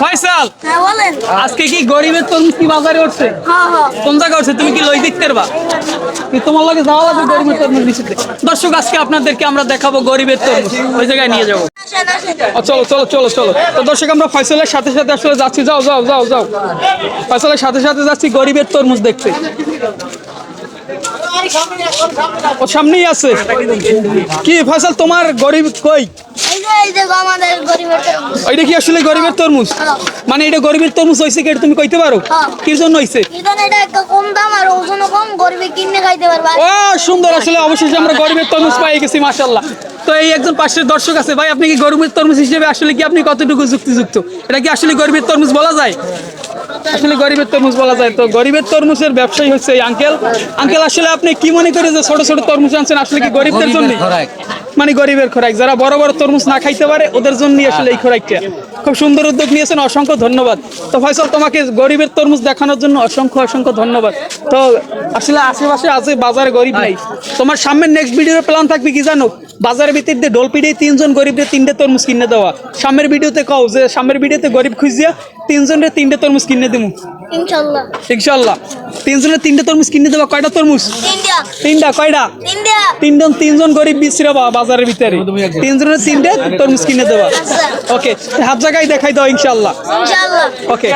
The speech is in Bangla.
ফয়সাল, হ্যাঁ বলেন। আজকে কি গরিবের তরমুজ কি বাজারে উঠছে? হ্যাঁ হ্যাঁ। কোন জায়গায় উঠছে? তুমি কি লই দেখতে পারবা? কি তোমার লাগে যাওয়া লাগবে গরিবের তরমুজ নিচেতে? দর্শক, আজকে আপনাদেরকে আমরা দেখাবো গরিবের তরমুজ, ওই জায়গায় নিয়ে যাবো। আসেন আসেন। চলো চলো চলো চলো। তো দর্শক, আমরা ফয়সালের সাথে সাথে আসলে যাচ্ছি। যাও যাও যাও যাও, ফয়সালের সাথে সাথে যাচ্ছি গরিবের তরমুজ দেখতে। ও সামনেই আছে। কি ফয়সাল, তোমার গরিব কই? এই যে আমাদের গরিবের তরমুজ। এটা কি আসলে গরিবের তরমুজ? মানে এটা গরিবের তরমুজ হয়েছে কি, এটা তুমি কইতে পারো? হ্যাঁ। কি জন্য হয়েছে? ইদান এটা একটা কম দাম আর ওজনও কম, গরিবে কিনে খাইতে পারবে। ও সুন্দর, আসলে অবশেষে আমরা গরিবের তরমুজ পেয়ে গেছি, মাশাআল্লাহ। তো এই একজন পাশের দর্শক আছে। ভাই, আপনি কি গরিবের তরমুজ হিসেবে আসলে কি আপনি কতটুকু যুক্তিযুক্ত? এটা কি আসলে গরিবের তরমুজ বলা যায়? আসলে গরিবের তরমুজ বলা যায়। তো গরিবের তরমুজের ব্যবসায়ী হচ্ছে এই আঙ্কেল। আঙ্কেল, আসলে আপনি কি মনে করেন যে ছোট ছোট তরমুজ আনছেন আসলে কি গরিবদের জন্য? মানে গরিবের খোরাক, যারা বড় বড় তরমুজ না খাইতে পারে ওদের জন্যই আসলে এই খোরাকটা। খুব সুন্দর উদ্যোগ নিয়েছেন, অসংখ্য ধন্যবাদ। তো ফয়সাল, তোমাকে গরিবের তরমুজ দেখানোর জন্য অসংখ্য অসংখ্য ধন্যবাদ। তো আসলে আশেপাশে আছে বাজারে গরিব নাই। তোমার সামনের নেক্সট ভিডিওর প্ল্যান থাকবে কি জানো? বাজারের ভিতর দিয়ে ডোল পিড়িয়ে 3 জন গরিবদের 3টে তরমুজ কিনে দেওয়া। সামনের ভিডিওতে কও যে সামনের ভিডিওতে গরিব খুঁজিয়া 3 জনের 3টে তরমুজ কিনে দেবো ইনশাআল্লাহ। ইনশাআল্লাহ। 3 জনের 3টে তরমুজ কিনে দেওয়া। কয়টা তরমুজ? ইন্ডিয়া। 3টা। কয়টা? ইন্ডিয়া। 3জন গরিব বিচরা বাজারের ভিতরে 3 জনের 3টে তরমুজ কিনে দেওয়া। ওকে, হাত জায়গায় দেখাই দাও ইনশাআল্লাহ। ইনশাআল্লাহ। ওকে।